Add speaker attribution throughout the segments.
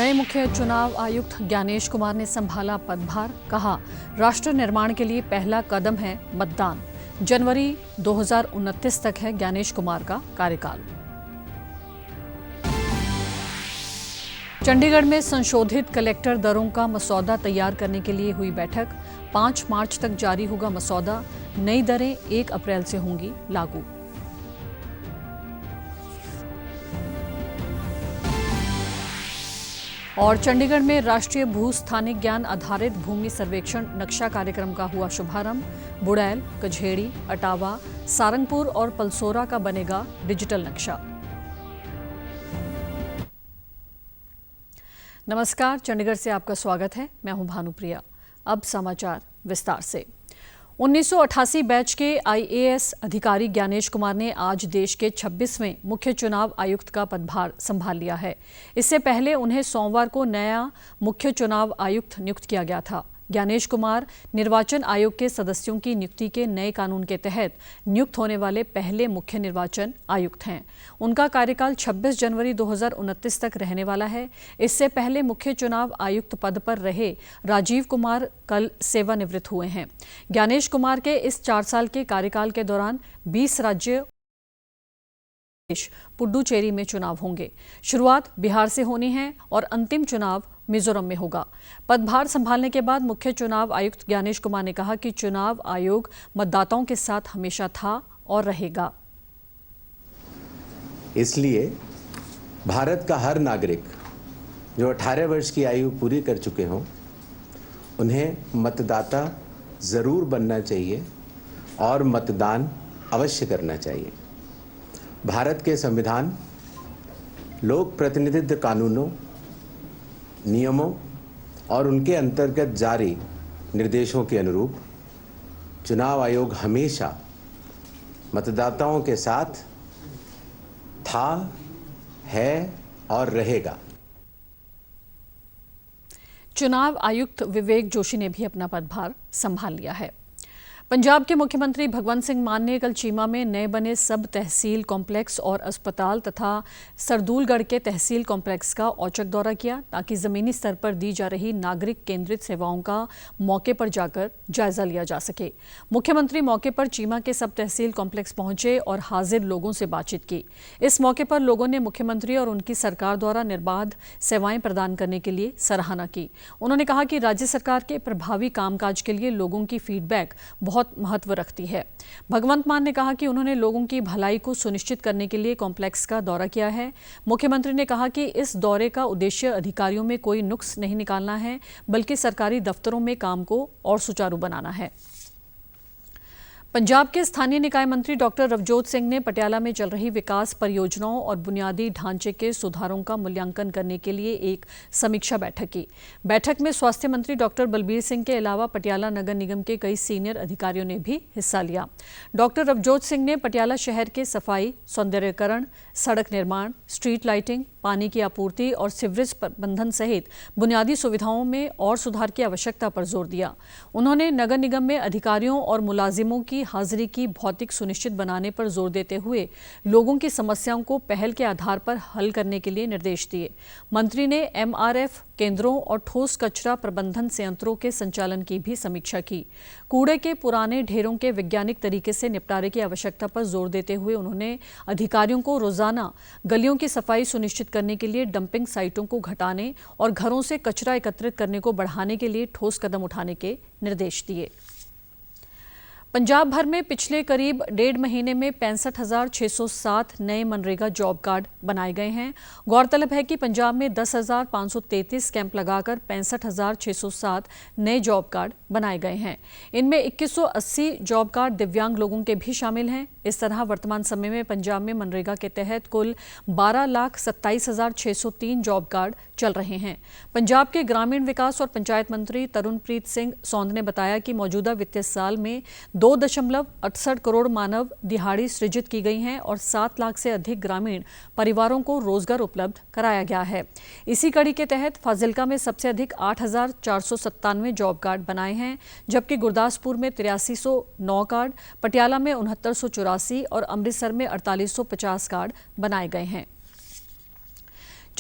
Speaker 1: नए मुख्य चुनाव आयुक्त ज्ञानेश कुमार ने संभाला पदभार। कहा, राष्ट्र निर्माण के लिए पहला कदम है मतदान। जनवरी 2029 तक है ज्ञानेश कुमार का कार्यकाल। चंडीगढ़ में संशोधित कलेक्टर दरों का मसौदा तैयार करने के लिए हुई बैठक। 5 मार्च तक जारी होगा मसौदा। नई दरें 1 अप्रैल से होंगी लागू। और चंडीगढ़ में राष्ट्रीय भूस्थानिक ज्ञान आधारित भूमि सर्वेक्षण नक्शा कार्यक्रम का हुआ शुभारंभ। बुड़ैल, कझेड़ी, अटावा, सारंगपुर और पलसोरा का बनेगा डिजिटल नक्शा। नमस्कार, चंडीगढ़ से आपका स्वागत है। मैं हूं भानुप्रिया। अब समाचार विस्तार से। 1988 बैच के आईएएस अधिकारी ज्ञानेश कुमार ने आज देश के 26वें मुख्य चुनाव आयुक्त का पदभार संभाल लिया है। इससे पहले उन्हें सोमवार को नया मुख्य चुनाव आयुक्त नियुक्त किया गया था। ज्ञानेश कुमार निर्वाचन आयोग के सदस्यों की नियुक्ति के नए कानून के तहत नियुक्त होने वाले पहले मुख्य निर्वाचन आयुक्त हैं। उनका कार्यकाल 26 जनवरी 2029 तक रहने वाला है। इससे पहले मुख्य चुनाव आयुक्त पद पर रहे राजीव कुमार कल सेवानिवृत्त हुए हैं। ज्ञानेश कुमार के इस 4 साल के कार्यकाल के दौरान 20 राज्य पुडुचेरी में चुनाव होंगे। शुरुआत बिहार से होनी है और अंतिम चुनाव मिजोरम में होगा। पदभार संभालने के बाद मुख्य चुनाव आयुक्त ज्ञानेश कुमार ने कहा कि चुनाव आयोग मतदाताओं के साथ हमेशा था और रहेगा।
Speaker 2: इसलिए भारत का हर नागरिक जो 18 वर्ष की आयु पूरी कर चुके हों, उन्हें मतदाता जरूर बनना चाहिए और मतदान अवश्य करना चाहिए। भारत के संविधान लोक प्रतिनिधित्व कानूनों, नियमों और उनके अंतर्गत जारी निर्देशों के अनुरूप चुनाव आयोग हमेशा मतदाताओं के साथ था, है और रहेगा।
Speaker 1: चुनाव आयुक्त विवेक जोशी ने भी अपना पदभार संभाल लिया है। पंजाब के मुख्यमंत्री भगवंत सिंह मान ने कल चीमा में नए बने सब तहसील कॉम्प्लेक्स और अस्पताल तथा सरदूलगढ़ के तहसील कॉम्प्लेक्स का औचक दौरा किया, ताकि जमीनी स्तर पर दी जा रही नागरिक केंद्रित सेवाओं का मौके पर जाकर जायजा लिया जा सके। मुख्यमंत्री मौके पर चीमा के सब तहसील कॉम्प्लेक्स पहुंचे और हाजिर लोगों से बातचीत की। इस मौके पर लोगों ने मुख्यमंत्री और उनकी सरकार द्वारा निर्बाध सेवाएं प्रदान करने के लिए सराहना की। उन्होंने कहा कि राज्य सरकार के प्रभावी कामकाज के लिए लोगों की फीडबैक बहुत महत्व रखती है। भगवंत मान ने कहा कि उन्होंने लोगों की भलाई को सुनिश्चित करने के लिए कॉम्प्लेक्स का दौरा किया है। मुख्यमंत्री ने कहा कि इस दौरे का उद्देश्य अधिकारियों में कोई नुक्स नहीं निकालना है, बल्कि सरकारी दफ्तरों में काम को और सुचारू बनाना है। पंजाब के स्थानीय निकाय मंत्री डॉक्टर रवजोत सिंह ने पटियाला में चल रही विकास परियोजनाओं और बुनियादी ढांचे के सुधारों का मूल्यांकन करने के लिए एक समीक्षा बैठक की। बैठक में स्वास्थ्य मंत्री डॉक्टर बलबीर सिंह के अलावा पटियाला नगर निगम के कई सीनियर अधिकारियों ने भी हिस्सा लिया। डॉक्टर रवजोत सिंह ने पटियाला शहर के सफाई, सौंदर्यकरण, सड़क निर्माण, स्ट्रीट लाइटिंग, पानी की आपूर्ति और सीवरेज प्रबंधन सहित बुनियादी सुविधाओं में और सुधार की आवश्यकता पर जोर दिया। उन्होंने नगर निगम में अधिकारियों और मुलाजिमों की हाजिरी की भौतिक सुनिश्चित बनाने पर जोर देते हुए लोगों की समस्याओं को पहल के आधार पर हल करने के लिए निर्देश दिए। मंत्री ने एमआरएफ केंद्रों और ठोस कचरा प्रबंधन संयंत्रों के संचालन की भी समीक्षा की। कूड़े के पुराने ढेरों के वैज्ञानिक तरीके से निपटारे की आवश्यकता पर जोर देते हुए उन्होंने अधिकारियों को रोजाना गलियों की सफाई सुनिश्चित करने के लिए डंपिंग साइटों को घटाने और घरों से कचरा एकत्रित करने को बढ़ाने के लिए ठोस कदम उठाने के निर्देश दिए। पंजाब भर में पिछले करीब 1.5 महीने में 65,607 नए मनरेगा जॉब कार्ड बनाए गए हैं। गौरतलब है कि पंजाब में 10,533 कैंप लगाकर 65,607 नए जॉब कार्ड बनाए गए हैं। इनमें 2180 जॉब कार्ड दिव्यांग लोगों के भी शामिल हैं। इस तरह वर्तमान समय में पंजाब में मनरेगा के तहत कुल 12,27,603 जॉब कार्ड चल रहे हैं। पंजाब के ग्रामीण विकास और पंचायत मंत्री तरुणप्रीत सिंह सौंद ने बताया कि मौजूदा वित्तीय साल में 2.68 करोड़ मानव दिहाड़ी सृजित की गई हैं और 7 लाख से अधिक ग्रामीण परिवारों को रोजगार उपलब्ध कराया गया है। इसी कड़ी के तहत फाजिल्का में सबसे अधिक 8,497 जॉब कार्ड बनाए हैं, जबकि गुरदासपुर में 8309 कार्ड, पटियाला में 6984 और अमृतसर में 4850 कार्ड बनाए गए हैं।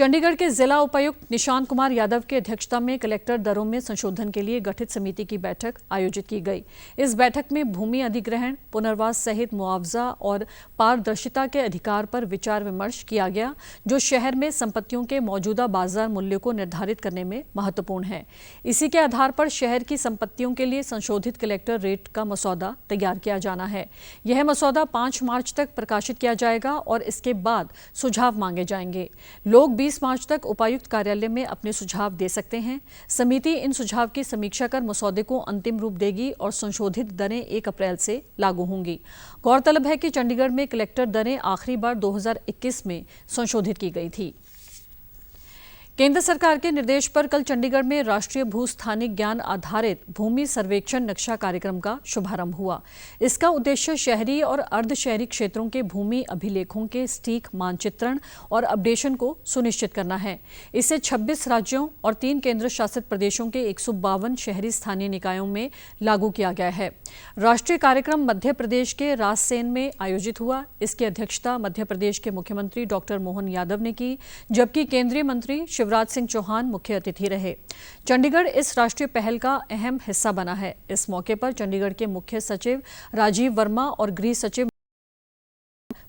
Speaker 1: चंडीगढ़ के जिला उपायुक्त निशांत कुमार यादव की अध्यक्षता में कलेक्टर दरों में संशोधन के लिए गठित समिति की बैठक आयोजित की गई। इस बैठक में भूमि अधिग्रहण, पुनर्वास सहित मुआवजा और पारदर्शिता के अधिकार पर विचार विमर्श किया गया, जो शहर में संपत्तियों के मौजूदा बाजार मूल्य को निर्धारित करने में महत्वपूर्ण है। इसी के आधार पर शहर की संपत्तियों के लिए संशोधित कलेक्टर रेट का मसौदा तैयार किया जाना है। यह मसौदा 5 मार्च तक प्रकाशित किया जाएगा और इसके बाद सुझाव मांगे जाएंगे। लोग 20 मार्च तक उपायुक्त कार्यालय में अपने सुझाव दे सकते हैं। समिति इन सुझाव की समीक्षा कर मसौदे को अंतिम रूप देगी और संशोधित दरें 1 अप्रैल से लागू होंगी। गौरतलब है कि चंडीगढ़ में कलेक्टर दरें आखिरी बार 2021 में संशोधित की गई थी। केंद्र सरकार के निर्देश पर कल चंडीगढ़ में राष्ट्रीय भूस्थानिक ज्ञान आधारित भूमि सर्वेक्षण नक्शा कार्यक्रम का शुभारंभ हुआ। इसका उद्देश्य शहरी और अर्ध शहरी क्षेत्रों के भूमि अभिलेखों के सटीक मानचित्रण और अपडेशन को सुनिश्चित करना है। इसे 26 राज्यों और 3 केंद्र शासित प्रदेशों के 152 शहरी स्थानीय निकायों में लागू किया गया है। राष्ट्रीय कार्यक्रम मध्य प्रदेश के रायसेन में आयोजित हुआ। इसकी अध्यक्षता मध्य प्रदेश के मुख्यमंत्री डॉक्टर मोहन यादव ने की, जबकि केंद्रीय मंत्री शिवराज सिंह चौहान मुख्य अतिथि रहे। चंडीगढ़ इस राष्ट्रीय पहल का अहम हिस्सा बना है। इस मौके पर चंडीगढ़ के मुख्य सचिव राजीव वर्मा और गृह सचिव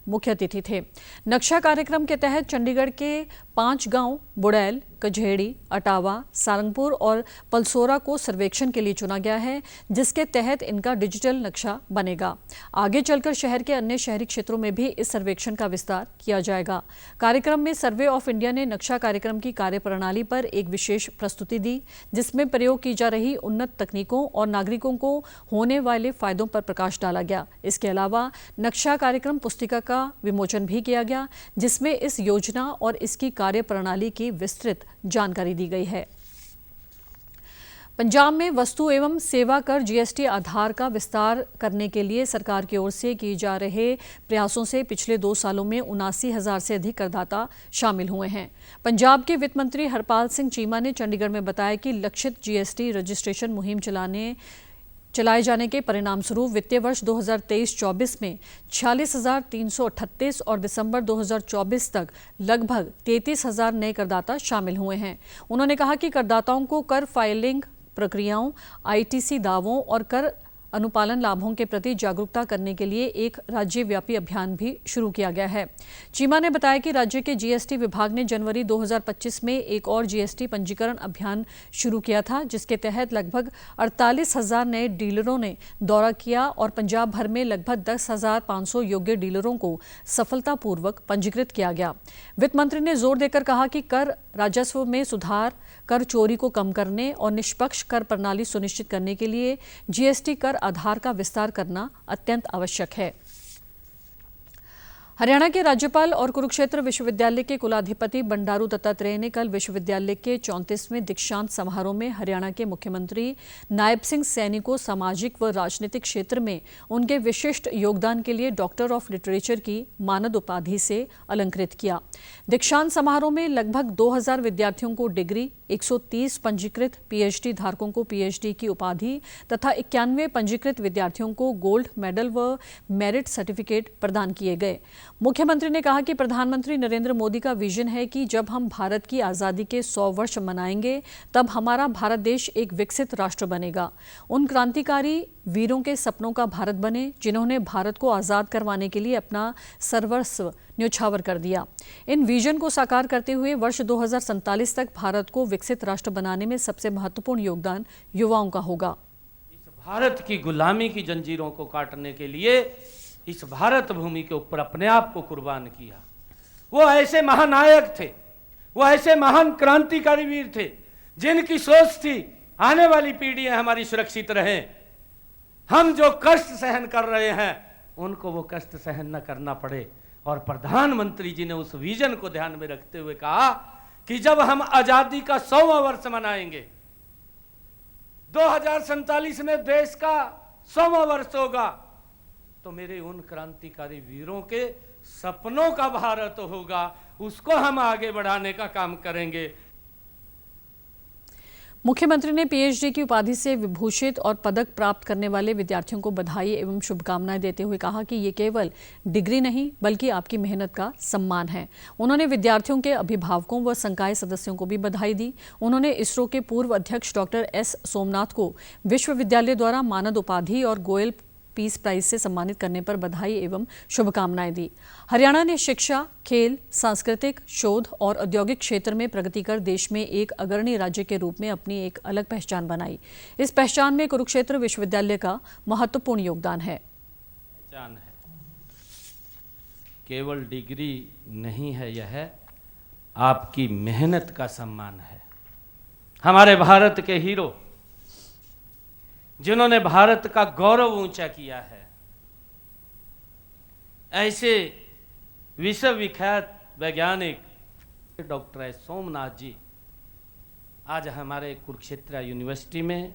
Speaker 1: मुख्य अतिथि थे। नक्शा कार्यक्रम के तहत चंडीगढ़ के 5 गांव बुड़ैल, कझेड़ी, अटावा, सारंगपुर और पलसोरा को सर्वेक्षण के लिए चुना गया है, जिसके तहत इनका डिजिटल नक्शा बनेगा। आगे चलकर शहर के अन्य शहरी क्षेत्रों में भी इस सर्वेक्षण का विस्तार किया जाएगा। कार्यक्रम में सर्वे ऑफ इंडिया ने नक्शा कार्यक्रम की कार्यप्रणाली पर एक विशेष प्रस्तुति दी, जिसमें प्रयोग की जा रही उन्नत तकनीकों और नागरिकों को होने वाले फायदों पर प्रकाश डाला गया। इसके अलावा नक्शा कार्यक्रम पुस्तिका का विमोचन भी किया गया, जिसमें इस योजना और इसकी कार्यप्रणाली की विस्तृत जानकारी दी गई है। पंजाब में वस्तु एवं सेवा कर जीएसटी आधार का विस्तार करने के लिए सरकार की ओर से किए जा रहे प्रयासों से पिछले 2 सालों में 79,000 से अधिक करदाता शामिल हुए हैं। पंजाब के वित्त मंत्री हरपाल सिंह चीमा ने चंडीगढ़ में बताया कि लक्षित जीएसटी रजिस्ट्रेशन मुहिम चलाए जाने के परिणामस्वरूप वित्तीय वर्ष 2023-24 में 46,338 और दिसंबर 2024 तक लगभग 33,000 नए करदाता शामिल हुए हैं। उन्होंने कहा कि करदाताओं को कर फाइलिंग प्रक्रियाओं, आईटीसी दावों और कर अनुपालन लाभों के प्रति जागरूकता करने के लिए एक राज्यव्यापी अभियान भी शुरू किया गया है। चीमा ने बताया कि राज्य के जीएसटी विभाग ने जनवरी 2025 में एक और जीएसटी पंजीकरण अभियान शुरू किया था, जिसके तहत लगभग 48,000 नए डीलरों ने दौरा किया और पंजाब भर में लगभग 10,500 योग्य डीलरों को सफलतापूर्वक पंजीकृत किया गया। वित्त मंत्री ने जोर देकर कहा कि कर राजस्व में सुधार, कर चोरी को कम करने और निष्पक्ष कर प्रणाली सुनिश्चित करने के लिए जीएसटी कर आधार का विस्तार करना अत्यंत आवश्यक है। हरियाणा के राज्यपाल और कुरुक्षेत्र विश्वविद्यालय के कुलाधिपति बंडारू दत्तात्रेय ने कल विश्वविद्यालय के 34वें दीक्षांत समारोह में हरियाणा के मुख्यमंत्री नायब सिंह सैनी को सामाजिक व राजनीतिक क्षेत्र में उनके विशिष्ट योगदान के लिए डॉक्टर ऑफ लिटरेचर की मानद उपाधि से अलंकृत किया। दीक्षांत समारोह में लगभग 2000 विद्यार्थियों को डिग्री, 130 पंजीकृत पीएचडी धारकों को पीएचडी की उपाधि तथा 91 पंजीकृत विद्यार्थियों को गोल्ड मेडल व मेरिट सर्टिफिकेट प्रदान किए गए। मुख्यमंत्री ने कहा कि प्रधानमंत्री नरेंद्र मोदी का विजन है कि जब हम भारत की आज़ादी के 100 वर्ष मनाएंगे, तब हमारा भारत देश एक विकसित राष्ट्र बनेगा। उन क्रांतिकारी वीरों के सपनों का भारत बने, जिन्होंने भारत को आज़ाद करवाने के लिए अपना सर्वस्व न्योछावर कर दिया। इन विजन को साकार करते हुए वर्ष 2047 तक भारत को विकसित राष्ट्र बनाने में सबसे महत्वपूर्ण योगदान युवाओं का होगा।
Speaker 3: इस भारत की गुलामी की जंजीरों को काटने के लिए इस भारत भूमि के ऊपर अपने आप को कुर्बान किया। वो ऐसे महानायक थे, वो ऐसे महान क्रांतिकारी वीर थे, जिनकी सोच थी आने वाली पीढ़ियां हमारी सुरक्षित रहें। हम जो कष्ट सहन कर रहे हैं, उनको वो कष्ट सहन न करना पड़े। और प्रधानमंत्री जी ने उस विजन को ध्यान में रखते हुए कहा कि जब हम आजादी का 100वां वर्ष मनाएंगे, 2047 में देश का 100वां वर्ष होगा, तो मेरे उन क्रांतिकारी वीरों के सपनों का भारत होगा, उसको हम आगे बढ़ाने का काम करेंगे।
Speaker 1: मुख्यमंत्री ने पीएचडी की उपाधि से विभूषित और पदक प्राप्त करने वाले विद्यार्थियों को बधाई एवं शुभकामनाएं देते हुए कहा कि ये केवल डिग्री नहीं बल्कि आपकी मेहनत का सम्मान है। उन्होंने विद्यार्थियों के अभिभावकों व संकाय सदस्यों को भी बधाई दी। उन्होंने इसरो के पूर्व अध्यक्ष डॉक्टर एस सोमनाथ को विश्वविद्यालय द्वारा मानद उपाधि और गोयल पीस प्राइज से सम्मानित करने पर बधाई एवं शुभकामनाएं दी। हरियाणा ने शिक्षा, खेल, सांस्कृतिक, शोध और औद्योगिक क्षेत्र में प्रगति कर देश में एक अग्रणी राज्य के रूप में अपनी एक अलग पहचान बनाई। इस पहचान में कुरुक्षेत्र विश्वविद्यालय का महत्वपूर्ण योगदान है।
Speaker 3: पहचान है, केवल डिग्री नहीं है, यह आपकी मेहनत का सम्मान है। हमारे भारत के हीरो जिन्होंने भारत का गौरव ऊंचा किया है, ऐसे विश्वविख्यात वैज्ञानिक डॉक्टर एस सोमनाथ जी आज हमारे कुरुक्षेत्र यूनिवर्सिटी में,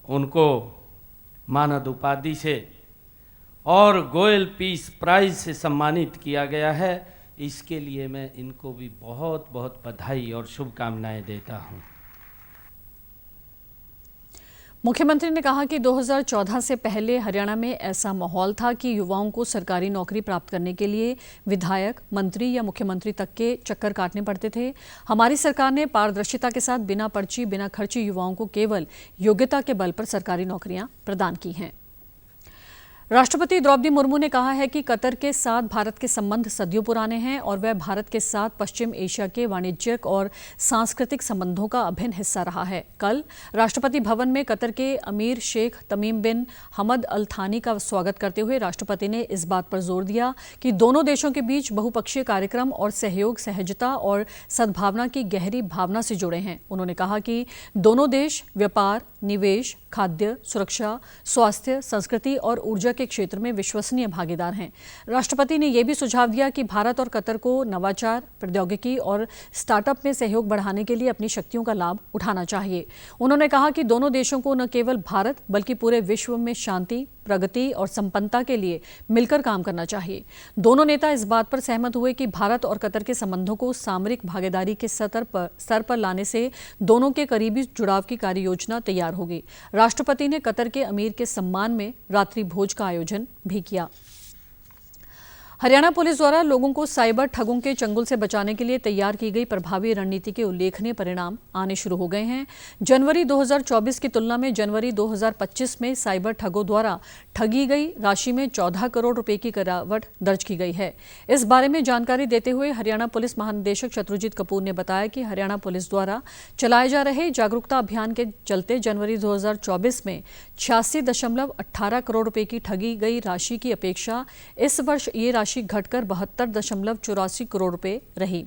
Speaker 3: उनको मानद उपाधि से और गोयल पीस प्राइज से सम्मानित किया गया है। इसके लिए मैं इनको भी बहुत बहुत बधाई और शुभकामनाएं देता हूं।
Speaker 1: मुख्यमंत्री ने कहा कि 2014 से पहले हरियाणा में ऐसा माहौल था कि युवाओं को सरकारी नौकरी प्राप्त करने के लिए विधायक, मंत्री या मुख्यमंत्री तक के चक्कर काटने पड़ते थे। हमारी सरकार ने पारदर्शिता के साथ बिना पर्ची, बिना खर्ची युवाओं को केवल योग्यता के बल पर सरकारी नौकरियां प्रदान की हैं। राष्ट्रपति द्रौपदी मुर्मू ने कहा है कि कतर के साथ भारत के संबंध सदियों पुराने हैं और वह भारत के साथ पश्चिम एशिया के वाणिज्यिक और सांस्कृतिक संबंधों का अभिन्न हिस्सा रहा है। कल राष्ट्रपति भवन में कतर के अमीर शेख तमीम बिन हमद अल थानी का स्वागत करते हुए राष्ट्रपति ने इस बात पर जोर दिया कि दोनों देशों के बीच बहुपक्षीय कार्यक्रम और सहयोग सहजता और सद्भावना की गहरी भावना से जुड़े हैं। उन्होंने कहा कि दोनों देश व्यापार, निवेश, खाद्य, सुरक्षा, स्वास्थ्य, संस्कृति और ऊर्जा के क्षेत्र में विश्वसनीय भागीदार हैं। राष्ट्रपति ने यह भी सुझाव दिया कि भारत और कतर को नवाचार, प्रौद्योगिकी और स्टार्टअप में सहयोग बढ़ाने के लिए अपनी शक्तियों का लाभ उठाना चाहिए। उन्होंने कहा कि दोनों देशों को न केवल भारत बल्कि पूरे विश्व में शांति, प्रगति और संपन्नता के लिए मिलकर काम करना चाहिए। दोनों नेता इस बात पर सहमत हुए कि भारत और कतर के संबंधों को सामरिक भागीदारी के स्तर पर लाने से दोनों के करीबी जुड़ाव की कार्य योजना तैयार होगी। राष्ट्रपति ने कतर के अमीर के सम्मान में रात्रि भोज का आयोजन भी किया। हरियाणा पुलिस द्वारा लोगों को साइबर ठगों के चंगुल से बचाने के लिए तैयार की गई प्रभावी रणनीति के उल्लेखनीय परिणाम आने शुरू हो गए हैं। जनवरी 2024 की तुलना में जनवरी 2025 में साइबर ठगों द्वारा ठगी गई राशि में 14 करोड़ रुपए की गिरावट दर्ज की गई है। इस बारे में जानकारी देते हुए हरियाणा पुलिस महानिदेशक शत्रुजीत कपूर ने बताया कि हरियाणा पुलिस द्वारा चलाए जा रहे जागरूकता अभियान के चलते जनवरी 2024 में 86.18 करोड़ रुपए की ठगी गई राशि की अपेक्षा इस वर्ष ये राशि घटकर 72.84 करोड़ रुपए रही।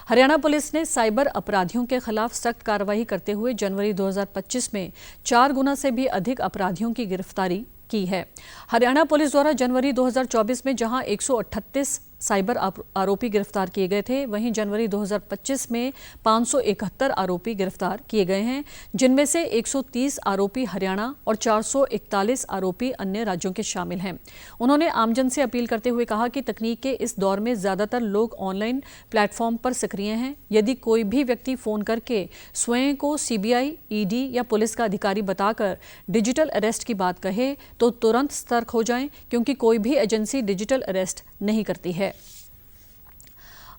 Speaker 1: हरियाणा पुलिस ने साइबर अपराधियों के खिलाफ सख्त कार्रवाई करते हुए जनवरी 2025 में 4 गुना से भी अधिक अपराधियों की गिरफ्तारी की है। हरियाणा पुलिस द्वारा जनवरी 2024 में जहां 138 साइबर आरोपी गिरफ्तार किए गए थे, वहीं जनवरी 2025 में 571 आरोपी गिरफ्तार किए गए हैं, जिनमें से 130 आरोपी हरियाणा और 441 आरोपी अन्य राज्यों के शामिल हैं। उन्होंने आमजन से अपील करते हुए कहा कि तकनीक के इस दौर में ज्यादातर लोग ऑनलाइन प्लेटफॉर्म पर सक्रिय हैं। यदि कोई भी व्यक्ति फोन करके स्वयं को सीबीआई, ईडी या पुलिस का अधिकारी बताकर डिजिटल अरेस्ट की बात कहे तो तुरंत सतर्क हो जाएं, क्योंकि कोई भी एजेंसी डिजिटल अरेस्ट नहीं करती है।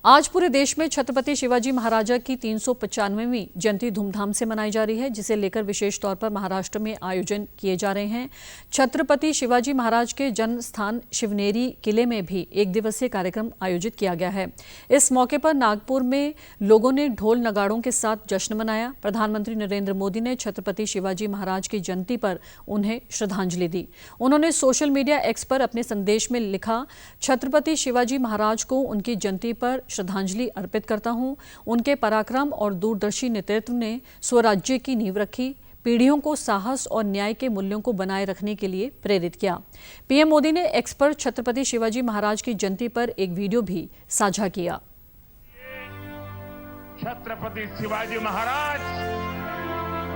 Speaker 1: आज पूरे देश में छत्रपति शिवाजी महाराजा की 395वीं जयंती धूमधाम से मनाई जा रही है, जिसे लेकर विशेष तौर पर महाराष्ट्र में आयोजन किए जा रहे हैं। छत्रपति शिवाजी महाराज के जन्म स्थान शिवनेरी किले में भी एक दिवसीय कार्यक्रम आयोजित किया गया है। इस मौके पर नागपुर में लोगों ने ढोल नगाड़ों के साथ जश्न मनाया। प्रधानमंत्री नरेंद्र मोदी ने छत्रपति शिवाजी महाराज की जयंती पर उन्हें श्रद्धांजलि दी। उन्होंने सोशल मीडिया एक्स पर अपने संदेश में लिखा, छत्रपति शिवाजी महाराज को उनकी जयंती पर श्रद्धांजलि अर्पित करता हूं। उनके पराक्रम और दूरदर्शी नेतृत्व ने स्वराज्य की नींव रखी, पीढ़ियों को साहस और न्याय के मूल्यों को बनाए रखने के लिए प्रेरित किया। पीएम मोदी ने एक्स पर छत्रपति शिवाजी महाराज की जयंती पर एक वीडियो भी साझा किया।
Speaker 4: छत्रपति शिवाजी महाराज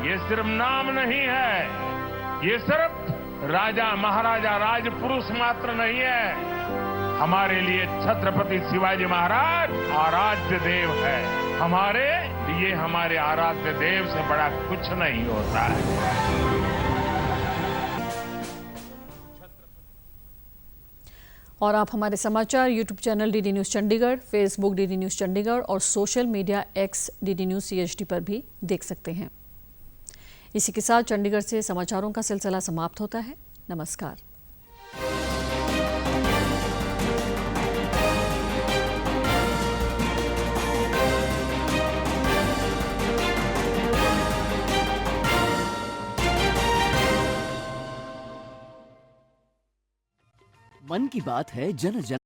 Speaker 4: ये सिर्फ नाम नहीं है, ये सिर्फ राजा महाराजा राजपुरुष मात्र नहीं है। हमारे लिए छत्रपति शिवाजी महाराज आराध्य देव है। हमारे लिए हमारे आराध्य देव से बड़ा कुछ नहीं होता है।
Speaker 1: और आप हमारे समाचार YouTube channel DD News Chandigarh, Facebook DD News Chandigarh और social media X DD News CHD पर भी देख सकते हैं। इसी के साथ चंडीगढ़ से समाचारों का सिलसिला समाप्त होता है। नमस्कार।
Speaker 5: मन की बात है जन जन